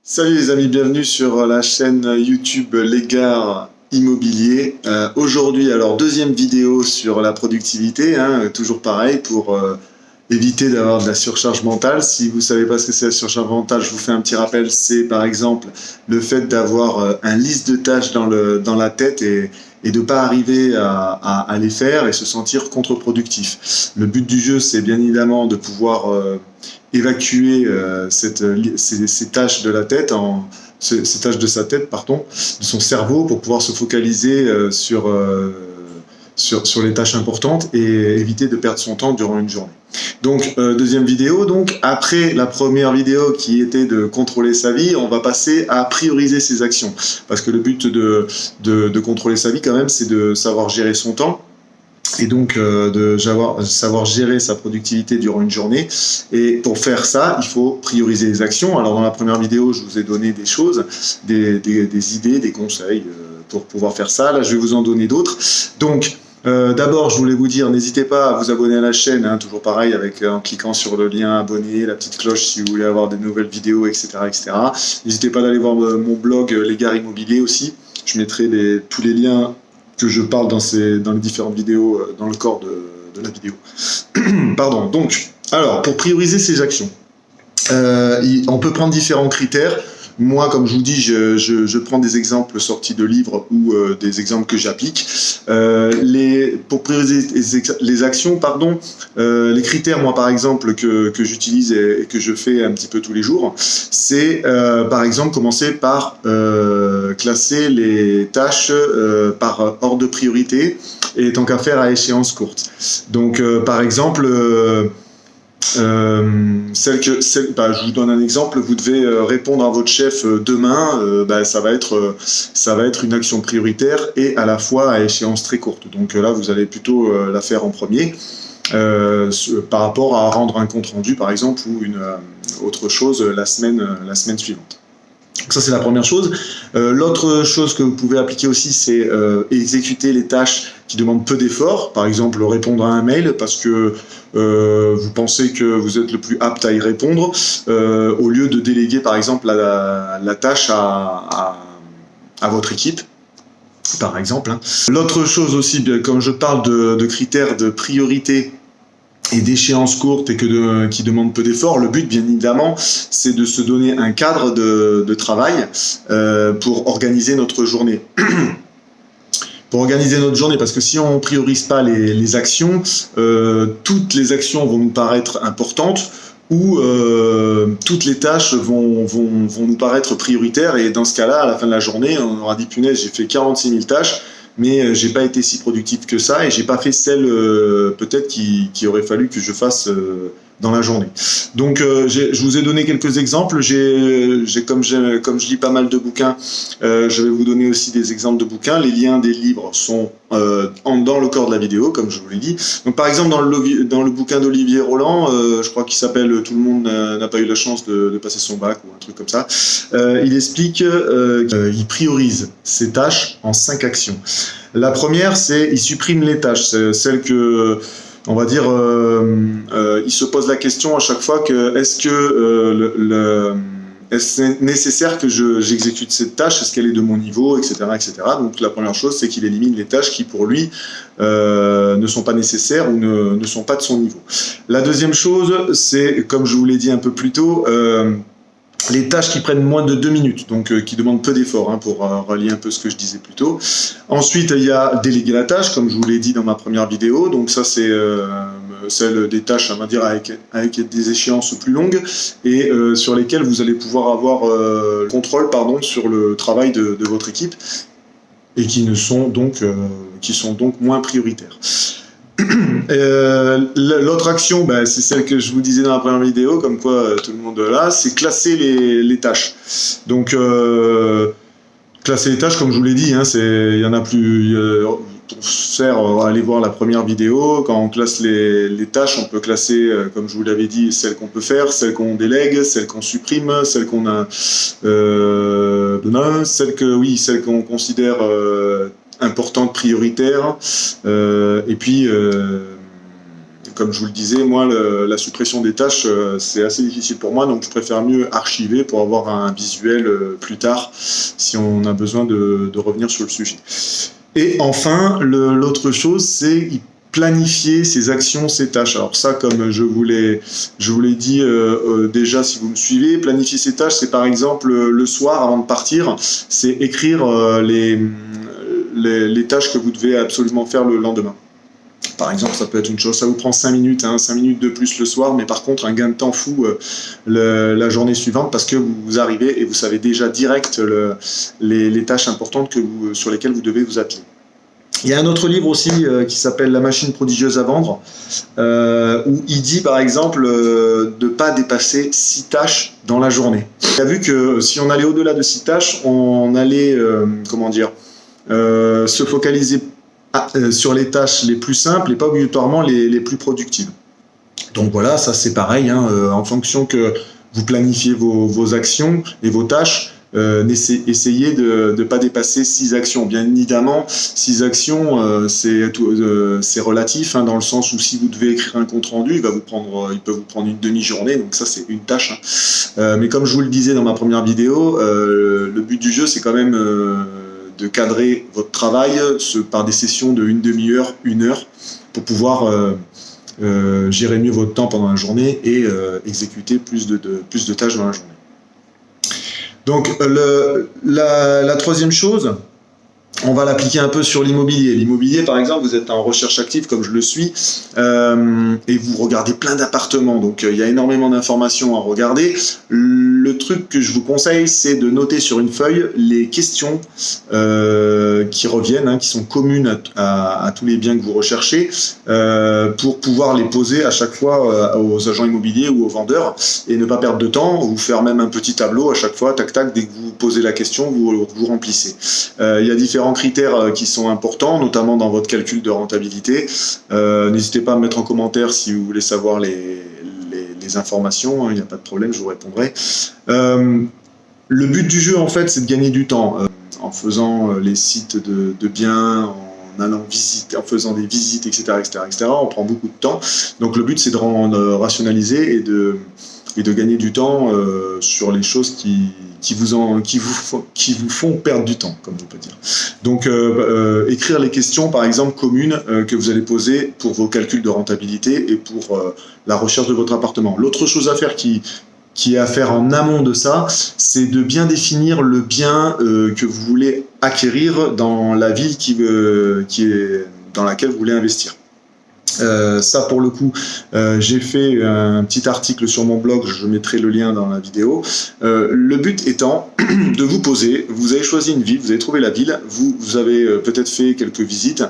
Salut les amis, bienvenue sur la chaîne YouTube Legare Immobilier. Aujourd'hui, alors deuxième vidéo sur la productivité, toujours pareil pour éviter d'avoir de la surcharge mentale. Si vous ne savez pas ce que c'est la surcharge mentale, je vous fais un petit rappel. C'est par exemple le fait d'avoir un liste de tâches dans la tête et de ne pas arriver à les faire et se sentir contre-productif. Le but du jeu, c'est bien évidemment de pouvoir évacuer ces tâches de la tête, ces tâches de sa tête, pardon, de son cerveau, pour pouvoir se focaliser sur les tâches importantes et éviter de perdre son temps durant une journée. Donc, deuxième vidéo. Donc, après la première vidéo qui était de contrôler sa vie, on va passer à prioriser ses actions. Parce que le but de contrôler sa vie, quand même, c'est de savoir gérer son temps. Et donc de savoir gérer sa productivité durant une journée. Et pour faire ça, il faut prioriser les actions. Alors dans la première vidéo, je vous ai donné des choses, des idées, des conseils pour pouvoir faire ça. Là, je vais vous en donner d'autres. Donc d'abord, je voulais vous dire, n'hésitez pas à vous abonner à la chaîne, toujours pareil, en cliquant sur le lien abonné, la petite cloche si vous voulez avoir des nouvelles vidéos, etc. etc. N'hésitez pas d'aller voir mon blog Legare Immobilier aussi. Je mettrai tous les liens que je parle dans les différentes vidéos, dans le corps de la vidéo. Pardon. Donc, alors, pour prioriser ces actions, on peut prendre différents critères. Moi, comme je vous dis, je prends des exemples sortis de livres ou des exemples que j'applique. Pour prioriser les actions, les critères, moi, par exemple, que j'utilise et que je fais un petit peu tous les jours, c'est, par exemple, commencer par classer les tâches par ordre de priorité et tant qu'à faire à échéance courte. Donc, par exemple... je vous donne un exemple, vous devez répondre à votre chef demain, ça va être une action prioritaire et à la fois à échéance très courte. Donc là, vous allez plutôt la faire en premier par rapport à rendre un compte rendu, par exemple, ou une autre chose la semaine suivante. Donc ça, c'est la première chose. L'autre chose que vous pouvez appliquer aussi, c'est exécuter les tâches qui demandent peu d'efforts. Par exemple, répondre à un mail parce que vous pensez que vous êtes le plus apte à y répondre, au lieu de déléguer, par exemple, la tâche à votre équipe, par exemple. L'autre chose aussi, comme je parle de critères de priorité et d'échéances courtes et qui demandent peu d'efforts, le but, bien évidemment, c'est de se donner un cadre de travail pour organiser notre journée. Pour organiser notre journée, parce que si on ne priorise pas les actions, toutes les actions vont nous paraître importantes ou toutes les tâches vont nous paraître prioritaires, et dans ce cas-là, à la fin de la journée, on aura dit « punaise, j'ai fait 46 000 tâches », mais j'ai pas été si productif que ça et j'ai pas fait celle peut-être qui aurait fallu que je fasse dans la journée. Donc je vous ai donné quelques exemples. Comme je lis pas mal de bouquins, je vais vous donner aussi des exemples de bouquins. Les liens des livres sont dans le corps de la vidéo, comme je vous l'ai dit. Donc par exemple dans le bouquin d'Olivier Roland, je crois qu'il s'appelle « Tout le monde n'a pas eu la chance de passer son bac » ou un truc comme ça, il explique qu'il priorise ses tâches en 5 actions. La première, c'est il supprime les tâches, celles que, on va dire, il se pose la question à chaque fois que est-ce nécessaire que j'exécute cette tâche, est-ce qu'elle est de mon niveau, etc., etc. Donc la première chose, c'est qu'il élimine les tâches qui pour lui ne sont pas nécessaires ou ne sont pas de son niveau. La deuxième chose, c'est, comme je vous l'ai dit un peu plus tôt, les tâches qui prennent moins de 2 minutes, donc qui demandent peu d'efforts, pour relier un peu ce que je disais plus tôt. Ensuite, il y a déléguer la tâche, comme je vous l'ai dit dans ma première vidéo. Donc ça, c'est celle des tâches, on va dire, avec des échéances plus longues et sur lesquelles vous allez pouvoir avoir contrôle, sur le travail de votre équipe et qui sont donc moins prioritaires. L'autre action, c'est celle que je vous disais dans la première vidéo, comme quoi tout le monde là, c'est classer les tâches. Donc classer les tâches, comme je vous l'ai dit, il y en a plus. Pour aller voir la première vidéo, quand on classe les tâches, on peut classer, comme je vous l'avais dit, celles qu'on peut faire, celles qu'on délègue, celles qu'on supprime, celles qu'on a celles qu'on considère importantes, prioritaires, et puis comme je vous le disais, moi, la suppression des tâches, c'est assez difficile pour moi, donc je préfère mieux archiver pour avoir un visuel plus tard, si on a besoin de revenir sur le sujet. Et enfin, l'autre chose, c'est planifier ses actions, ses tâches. Alors ça, comme je vous l'ai dit déjà, si vous me suivez, planifier ses tâches, c'est par exemple le soir, avant de partir, c'est écrire les tâches que vous devez absolument faire le lendemain. Par exemple, ça peut être une chose, ça vous prend 5 minutes, 5 minutes de plus le soir, mais par contre un gain de temps fou la journée suivante, parce que vous arrivez et vous savez déjà direct les tâches importantes sur lesquelles vous devez vous appuyer. Il y a un autre livre aussi qui s'appelle La machine prodigieuse à vendre, où il dit par exemple de ne pas dépasser 6 tâches dans la journée. Il a vu que si on allait au-delà de 6 tâches, on allait se focaliser sur les tâches les plus simples et pas obligatoirement les plus productives. Donc voilà, ça c'est pareil, en fonction que vous planifiez vos actions et vos tâches, essayez de ne pas dépasser 6 actions. Bien évidemment, 6 actions, c'est relatif, dans le sens où si vous devez écrire un compte-rendu, il peut vous prendre une demi-journée, donc ça c'est une tâche. Mais comme je vous le disais dans ma première vidéo, le but du jeu c'est quand même de cadrer votre travail par des sessions de une demi-heure, 1 heure, pour pouvoir gérer mieux votre temps pendant la journée et exécuter plus de tâches dans la journée. Donc la troisième chose, on va l'appliquer un peu sur l'immobilier. L'immobilier, par exemple, vous êtes en recherche active comme je le suis, et vous regardez plein d'appartements, donc il y a énormément d'informations à regarder. Le truc que je vous conseille, c'est de noter sur une feuille les questions qui reviennent, qui sont communes à tous les biens que vous recherchez, pour pouvoir les poser à chaque fois aux agents immobiliers ou aux vendeurs, et ne pas perdre de temps, vous faire même un petit tableau à chaque fois, tac tac, dès que vous posez la question, vous remplissez. Il y a différents critères qui sont importants, notamment dans votre calcul de rentabilité. N'hésitez pas à me mettre en commentaire si vous voulez savoir les informations, il n'y a pas de problème, je vous répondrai. Le but du jeu, en fait, c'est de gagner du temps en faisant les sites de biens, en allant visiter, en faisant des visites, etc., etc., etc. On prend beaucoup de temps. Donc le but, c'est de rationaliser et de gagner du temps sur les choses qui vous font perdre du temps, comme on peut dire. Donc écrire les questions, par exemple, communes que vous allez poser pour vos calculs de rentabilité et pour la recherche de votre appartement. L'autre chose à faire qui est à faire en amont de ça, c'est de bien définir le bien que vous voulez acquérir dans la ville dans laquelle vous voulez investir. Ça pour le coup, j'ai fait un petit article sur mon blog, je mettrai le lien dans la vidéo. Le but étant de vous poser, vous avez choisi une ville, vous avez trouvé la ville, vous avez peut-être fait quelques visites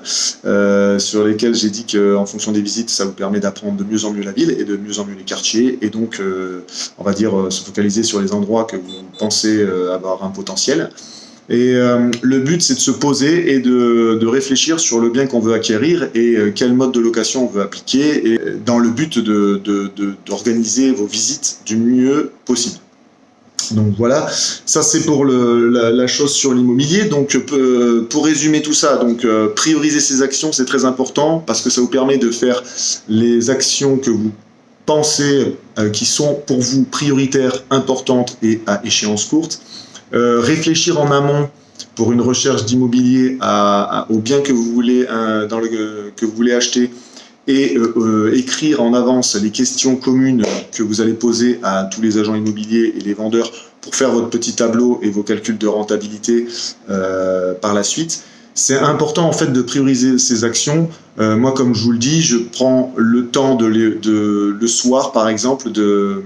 sur lesquelles j'ai dit qu'en fonction des visites, ça vous permet d'apprendre de mieux en mieux la ville et de mieux en mieux les quartiers, et donc on va dire se focaliser sur les endroits que vous pensez avoir un potentiel. Et le but, c'est de se poser et de réfléchir sur le bien qu'on veut acquérir et quel mode de location on veut appliquer, et dans le but d'organiser vos visites du mieux possible. Donc voilà, ça c'est pour la chose sur l'immobilier. Donc pour résumer tout ça, prioriser ses actions, c'est très important parce que ça vous permet de faire les actions que vous pensez qui sont pour vous prioritaires, importantes et à échéance courte. Réfléchir en amont pour une recherche d'immobilier au bien que vous voulez que vous voulez acheter, et écrire en avance les questions communes que vous allez poser à tous les agents immobiliers et les vendeurs pour faire votre petit tableau et vos calculs de rentabilité par la suite. C'est important en fait de prioriser ces actions. Moi, comme je vous le dis, je prends le temps le soir par exemple de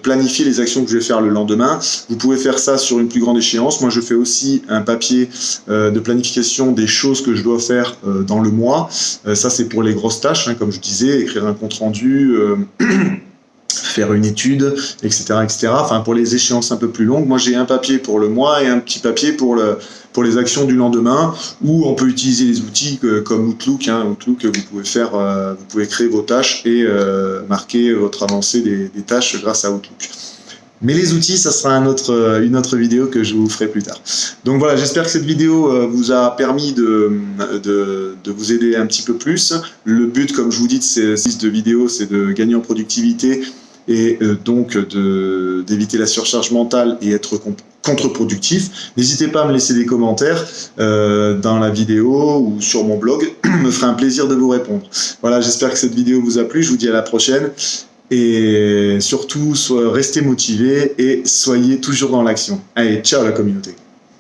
planifier les actions que je vais faire le lendemain. Vous pouvez faire ça sur une plus grande échéance. Moi, je fais aussi un papier de planification des choses que je dois faire dans le mois. Ça, c'est pour les grosses tâches, comme je disais, écrire un compte-rendu, faire une étude, etc., etc. Enfin, pour les échéances un peu plus longues, moi, j'ai un papier pour le mois et un petit papier pour les actions du lendemain, où on peut utiliser les outils comme Outlook. Outlook, vous pouvez créer vos tâches et marquer votre avancée des tâches grâce à Outlook. Mais les outils, ça sera une autre vidéo que je vous ferai plus tard. Donc voilà, j'espère que cette vidéo vous a permis de vous aider un petit peu plus. Le but, comme je vous dis, de ces vidéos, c'est de gagner en productivité et donc d'éviter la surcharge mentale et être contre-productif. N'hésitez pas à me laisser des commentaires dans la vidéo ou sur mon blog. Me ferait un plaisir de vous répondre. Voilà, j'espère que cette vidéo vous a plu. Je vous dis à la prochaine. Et surtout, restez motivés et soyez toujours dans l'action. Allez, ciao la communauté.